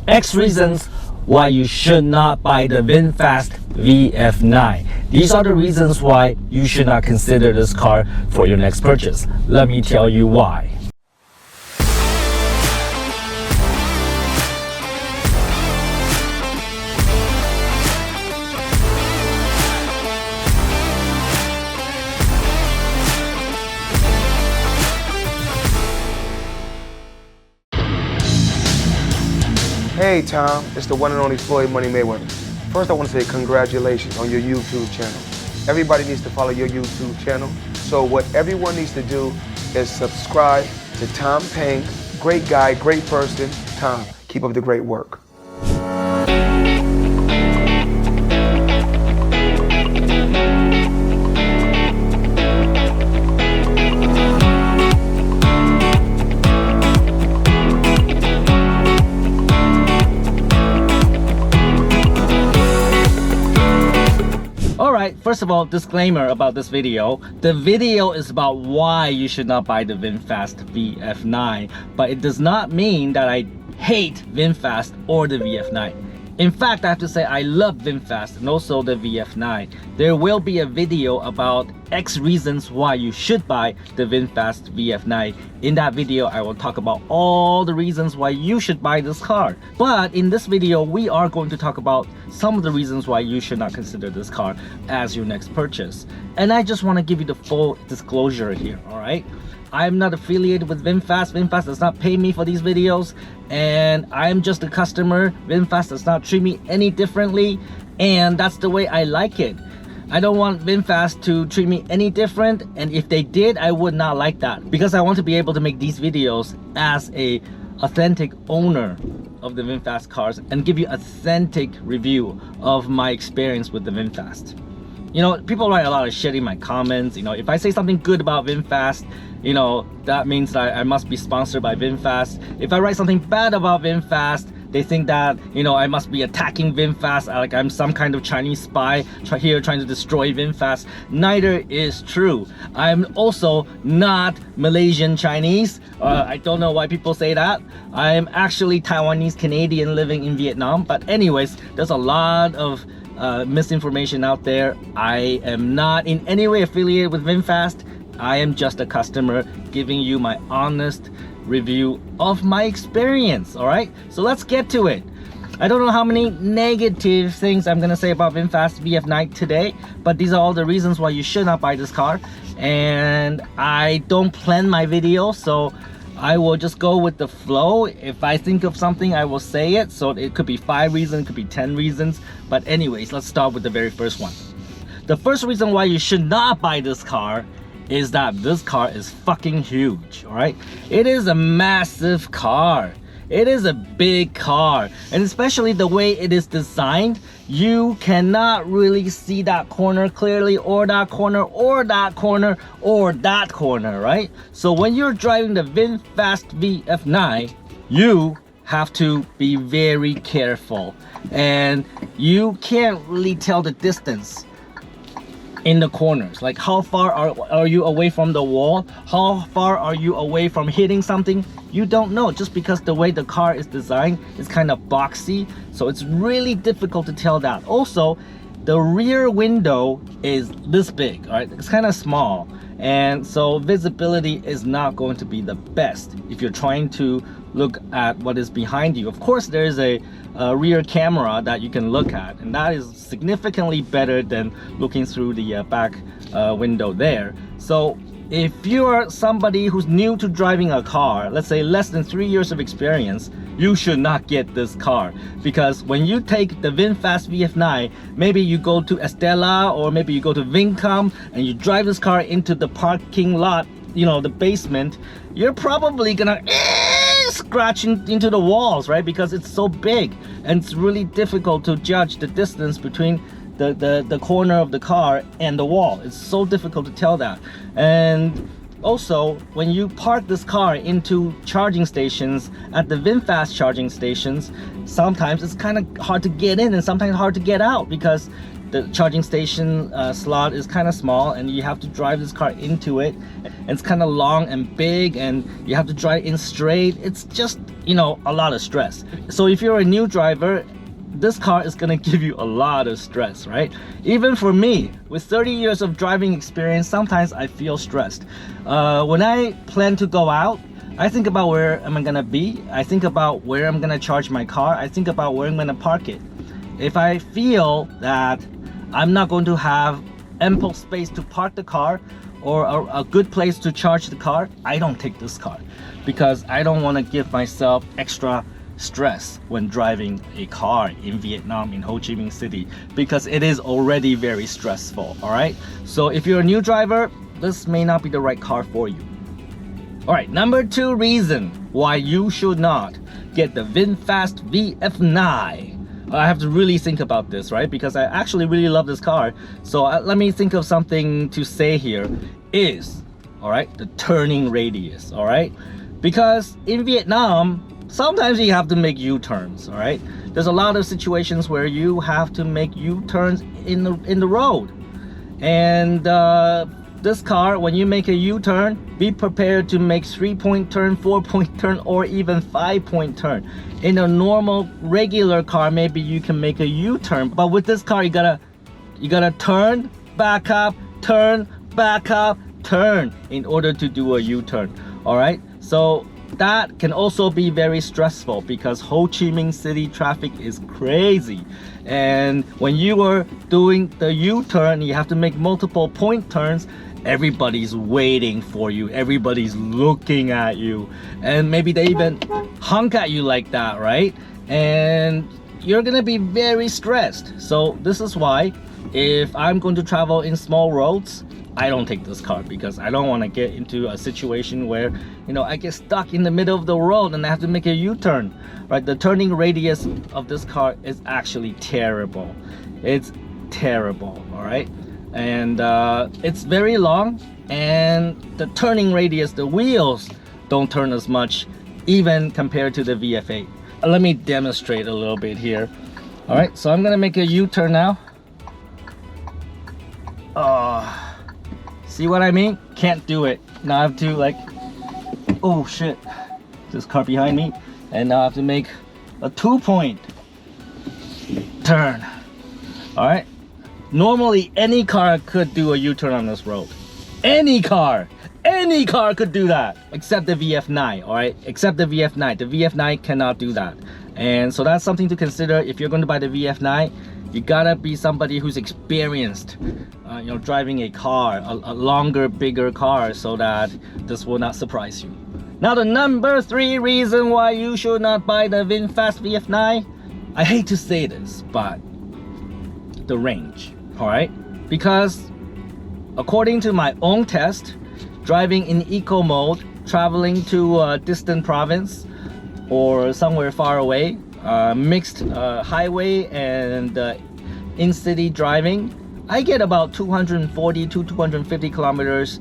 X reasons why you should not buy the VinFast VF9. These are the reasons why you should not consider this car for your next purchase. Let me tell you why. Hey Tom, it's the one and only Floyd Money Mayweather. First I want to say congratulations on your YouTube channel. Everybody needs to follow your YouTube channel. So what everyone needs to do is subscribe to Tom Pang. Great guy, great person. Tom, keep up the great work. Alright, first of all, disclaimer about this video. The video is about why you should not buy the VinFast VF9, but it does not mean that I hate VinFast or the VF9. In fact, I have to say I love VinFast and also the VF9. There will be a video about X reasons why you should buy the VinFast VF9. In that video, I will talk about all the reasons why you should buy this car. But in this video, we are going to talk about some of the reasons why you should not consider this car as your next purchase. And I just want to give you the full disclosure here, alright? I'm not affiliated with VinFast. VinFast does not pay me for these videos, and I'm just a customer. VinFast does not treat me any differently, and that's the way I like it. I don't want VinFast to treat me any different, and if they did, I would not like that, because I want to be able to make these videos as a authentic owner of the VinFast cars and give you authentic review of my experience with the VinFast. You know, people write a lot of shit in my comments. You know, if I say something good about VinFast, you know, that means that I must be sponsored by VinFast. If I write something bad about VinFast, they think that, you know, I must be attacking VinFast, like I'm some kind of Chinese spy here trying to destroy VinFast. Neither is true. I'm also not Malaysian Chinese. I don't know why people say that. I'm actually Taiwanese Canadian living in Vietnam. But anyways, there's a lot of misinformation out there. I am not in any way affiliated with VinFast. I am just a customer giving you my honest review of my experience. All right, so let's get to it. I don't know how many negative things I'm gonna say about VinFast VF9 today, but these are all the reasons why you should not buy this car. And I don't plan my video, so I will just go with the flow. If I think of something, I will say it. So it could be 5 reasons, it could be 10 reasons. But anyways, let's start with the very first one. The first reason why you should not buy this car is that this car is fucking huge, all right? It is a massive car. It is a big car, and especially the way it is designed, you cannot really see that corner clearly, or that corner, or that corner, or that corner, right? So when you're driving the VinFast VF9, you have to be very careful, and you can't really tell the distance in the corners. Like, how far are you away from the wall? How far are you away from hitting something? You don't know, just because the way the car is designed is kind of boxy, so it's really difficult to tell that. Also, the rear window is this big, all right? It's kind of small, and so visibility is not going to be the best if you're trying to look at what is behind you. Of course, there is a rear camera that you can look at, and that is significantly better than looking through the back window there. So if you're somebody who's new to driving a car, let's say less than 3 years of experience, you should not get this car, because when you take the VinFast VF9, maybe you go to Estella or maybe you go to Vincom and you drive this car into the parking lot, you know, the basement, you're probably gonna scratch into the walls, right? Because it's so big, and it's really difficult to judge the distance between the corner of the car and the wall. It's so difficult to tell that. And also, when you park this car into charging stations at the VinFast charging stations, sometimes it's kind of hard to get in and sometimes hard to get out, because the charging station slot is kind of small, and you have to drive this car into it, and it's kind of long and big, and you have to drive in straight. It's just, you know, a lot of stress. So if you're a new driver, this car is gonna give you a lot of stress, right? Even for me, with 30 years of driving experience, sometimes I feel stressed. When I plan to go out, I think about where am I gonna be. I think about where I'm gonna charge my car. I think about where I'm gonna park it. If I feel that I'm not going to have ample space to park the car or a good place to charge the car, I don't take this car, because I don't want to give myself extra stress when driving a car in Vietnam, in Ho Chi Minh City, because it is already very stressful. All right, so if you're a new driver, this may not be the right car for you. All right, number 2 reason why you should not get the VinFast VF9. I have to really think about this, right? Because I actually really love this car. So let me think of something to say here is, all right, the turning radius, all right? Because in Vietnam, sometimes you have to make U-turns, all right? There's a lot of situations where you have to make U-turns in the road. And this car, when you make a U-turn, be prepared to make 3-point turn, 4-point turn, or even 5-point turn. In a normal, regular car, maybe you can make a U-turn, but with this car, you gotta turn, back up, turn, back up, turn in order to do a U-turn. All right, so that can also be very stressful because Ho Chi Minh City traffic is crazy. And when you are doing the U-turn, you have to make multiple point turns. Everybody's waiting for you, everybody's looking at you, and maybe they even honk at you like that, right? And you're gonna be very stressed. So this is why, if I'm going to travel in small roads, I don't take this car, because I don't want to get into a situation where, you know, I get stuck in the middle of the road and I have to make a U-turn, right? The turning radius of this car is actually terrible. It's terrible, all right? And it's very long, and the turning radius, the wheels don't turn as much, even compared to the VF8. Let me demonstrate a little bit here. All right, so I'm gonna make a U-turn now. See what I mean? Can't do it. Now I have to, like, oh shit, this car behind me, and now I have to make a 2-point turn. All right. Normally, any car could do a U-turn on this road. Any car could do that, except the VF9, all right? Except the VF9. The VF9 cannot do that. And so that's something to consider. If you're going to buy the VF9, you gotta be somebody who's experienced, you know, driving a car, a longer, bigger car, so that this will not surprise you. Now, the number 3 reason why you should not buy the VinFast VF9, I hate to say this, but the range. All right, because according to my own test, driving in eco mode, traveling to a distant province or somewhere far away, mixed highway and in-city driving, I get about 240 to 250 kilometers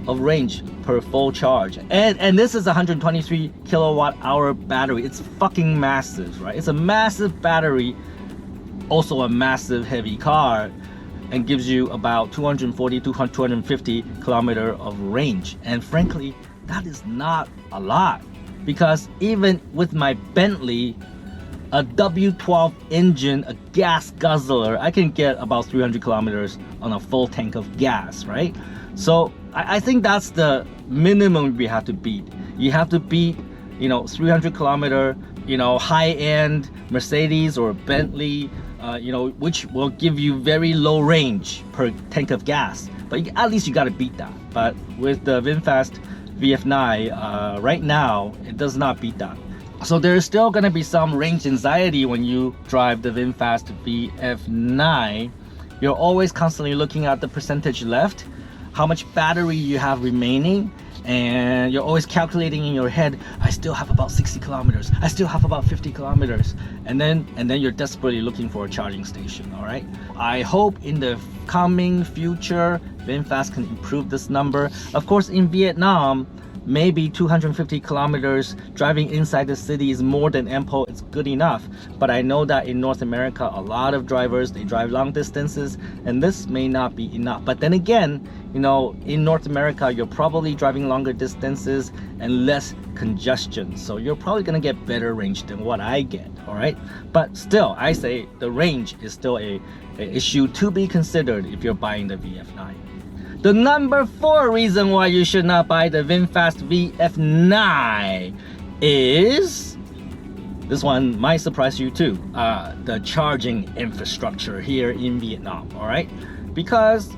of range per full charge. And this is a 123 kilowatt hour battery. It's fucking massive, right? It's a massive battery, also a massive heavy car, and gives you about 240 to 250 kilometer of range. And frankly, that is not a lot, because even with my Bentley, a W12 engine, a gas guzzler, I can get about 300 kilometers on a full tank of gas, right? So I think that's the minimum we have to beat. You have to beat, you know, 300 kilometer, you know, high-end Mercedes or Bentley, you know, which will give you very low range per tank of gas. But at least you got to beat that. But with the VinFast VF9, right now, it does not beat that. So there's still going to be some range anxiety when you drive the VinFast VF9. You're always constantly looking at the percentage left, how much battery you have remaining, and you're always calculating in your head, I still have about 60 kilometers, I still have about 50 kilometers, and then you're desperately looking for a charging station. All right, I hope in the coming future VinFast can improve this number. Of course, in Vietnam, maybe 250 kilometers driving inside the city is more than ample, it's good enough. But I know that in North America, a lot of drivers, they drive long distances, and this may not be enough. But then again, you know, in North America, you're probably driving longer distances and less congestion. So you're probably gonna get better range than what I get, all right? But still, I say the range is still a issue to be considered if you're buying the VF9. The number 4 reason why you should not buy the VinFast VF9 is, this one might surprise you too, the charging infrastructure here in Vietnam, all right? Because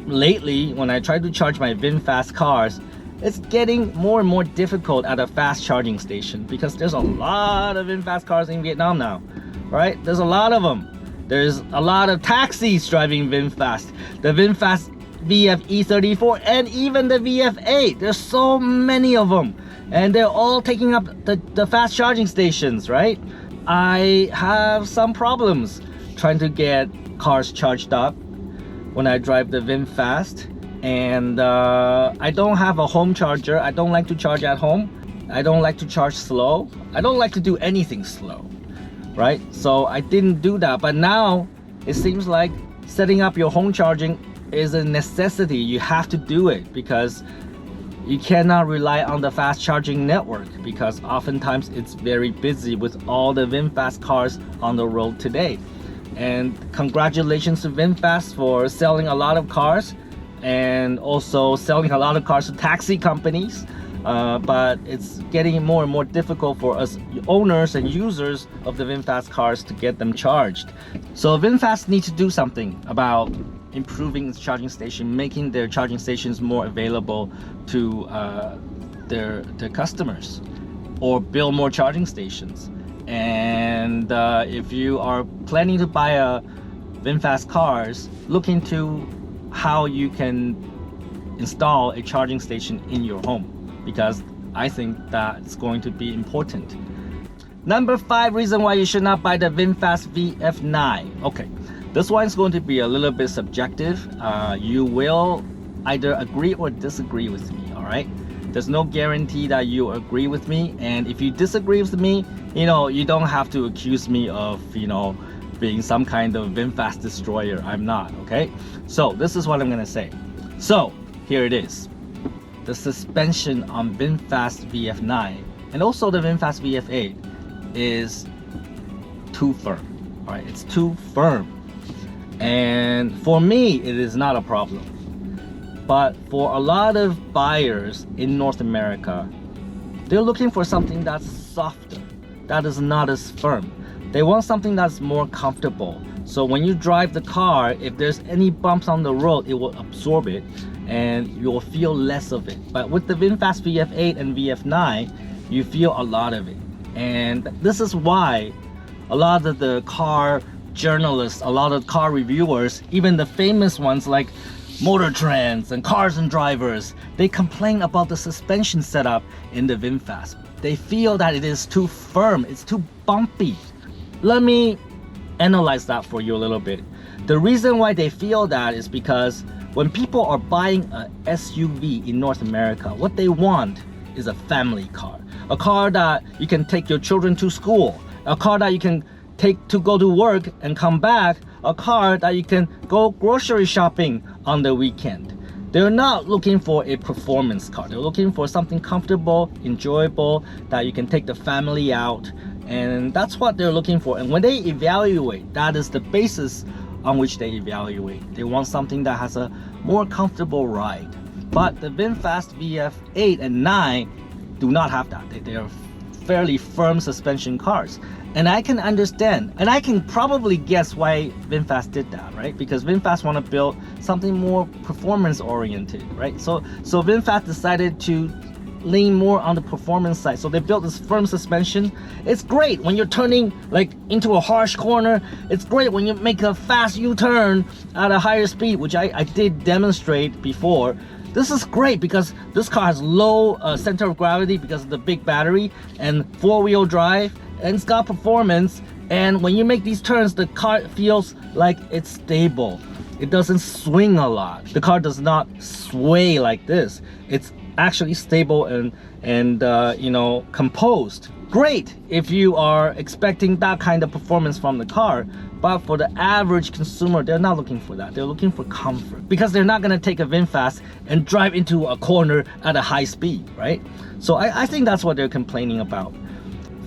lately, when I try to charge my VinFast cars, it's getting more and more difficult at a fast charging station because there's a lot of VinFast cars in Vietnam now, right? There's a lot of them. There's a lot of taxis driving VinFast. The VinFast VF-E34 and even the VF8. There's so many of them. And they're all taking up the fast charging stations, right? I have some problems trying to get cars charged up when I drive the VinFast. And I don't have a home charger. I don't like to charge at home. I don't like to charge slow. I don't like to do anything slow. Right? So I didn't do that, but now it seems like setting up your home charging is a necessity. You have to do it because you cannot rely on the fast charging network because oftentimes it's very busy with all the VinFast cars on the road today. And congratulations to VinFast for selling a lot of cars and also selling a lot of cars to taxi companies. But it's getting more and more difficult for us owners and users of the VinFast cars to get them charged. So VinFast needs to do something about improving its charging station, making their charging stations more available to their customers, or build more charging stations. And if you are planning to buy a VinFast cars, look into how you can install a charging station in your home, because I think that's going to be important. Number 5 reason why you should not buy the VinFast VF9. Okay, this one is going to be a little bit subjective. You will either agree or disagree with me, all right? There's no guarantee that you agree with me, and if you disagree with me, you know, you don't have to accuse me of, you know, being some kind of VinFast destroyer. I'm not, okay? So this is what I'm gonna say. So here it is. The suspension on VinFast VF9 and also the VinFast VF8 is too firm. All right, it's too firm. And for me, it is not a problem. But for a lot of buyers in North America, they're looking for something that's softer, that is not as firm. They want something that's more comfortable. So when you drive the car, if there's any bumps on the road, it will absorb it and you'll feel less of it. But with the VinFast VF8 and VF9, you feel a lot of it. And this is why a lot of the car journalists, a lot of car reviewers, even the famous ones like Motor Trends and Cars and Drivers, they complain about the suspension setup in the VinFast. They feel that it is too firm, it's too bumpy. Let me analyze that for you a little bit. The reason why they feel that is because when people are buying an SUV in North America, what they want is a family car. A car that you can take your children to school. A car that you can take to go to work and come back. A car that you can go grocery shopping on the weekend. They're not looking for a performance car. They're looking for something comfortable, enjoyable, that you can take the family out. And that's what they're looking for. And when they evaluate, that is the basis on which they evaluate. They want something that has a more comfortable ride. But the VinFast VF8 and 9 do not have that. They are fairly firm suspension cars. And I can understand, and I can probably guess why VinFast did that, right? Because VinFast want to build something more performance oriented, right? So VinFast decided to lean more on the performance side. So they built this firm suspension. It's great when you're turning like into a harsh corner. It's great when you make a fast U-turn at a higher speed, which I did demonstrate before. This is great because this car has low center of gravity because of the big battery and 4-wheel drive, and it's got performance. And when you make these turns, the car feels like it's stable. It doesn't swing a lot. The car does not sway like this. It's actually stable and you know, composed. Great if you are expecting that kind of performance from the car, but for the average consumer, they're not looking for that. They're looking for comfort, because they're not going to take a VinFast and drive into a corner at a high speed, right? So I think that's what they're complaining about.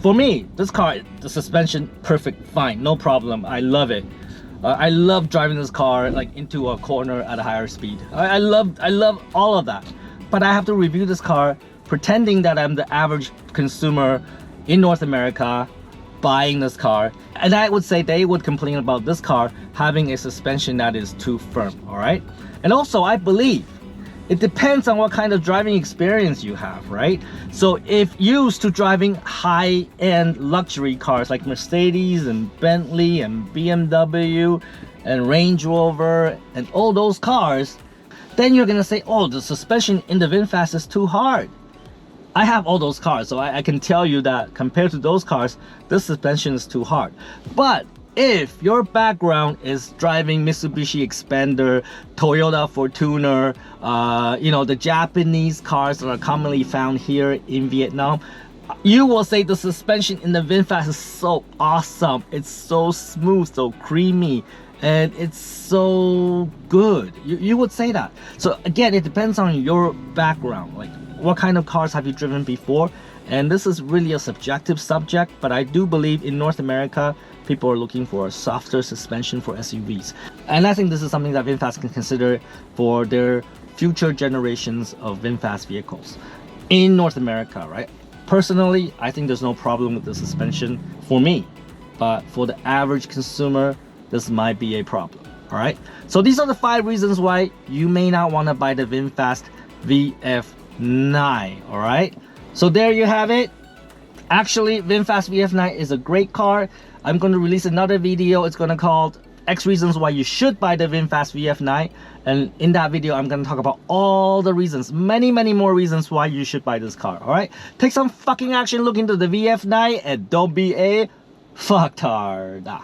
For me, this car, the suspension, perfect, fine, no problem. I love it. I love driving this car like into a corner at a higher speed. I love all of that. But I have to review this car pretending that I'm the average consumer in North America buying this car, and I would say they would complain about this car having a suspension that is too firm. All right, and also I believe it depends on what kind of driving experience you have, right? So if used to driving high-end luxury cars like Mercedes and Bentley and BMW and Range Rover and all those cars, then you're gonna say, oh, the suspension in the VinFast is too hard. I have all those cars, so I can tell you that compared to those cars, this suspension is too hard. But if your background is driving Mitsubishi Expander, Toyota Fortuner, you know, the Japanese cars that are commonly found here in Vietnam, you will say the suspension in the VinFast is so awesome. It's so smooth, so creamy, and it's so good. You would say that. So again, it depends on your background. Like, what kind of cars have you driven before? And this is really a subjective subject, but I do believe in North America, people are looking for a softer suspension for SUVs. And I think this is something that VinFast can consider for their future generations of VinFast vehicles in North America, right? Personally, I think there's no problem with the suspension for me, but for the average consumer, this might be a problem, all right? So these are the 5 reasons why you may not want to buy the VinFast VF9, all right? So there you have it. Actually, VinFast VF9 is a great car. I'm going to release another video. It's going to called X reasons why you should buy the VinFast VF9. And in that video, I'm going to talk about all the reasons, many more reasons why you should buy this car, all right? Take some fucking action, look into the VF9, and don't be a fucktard.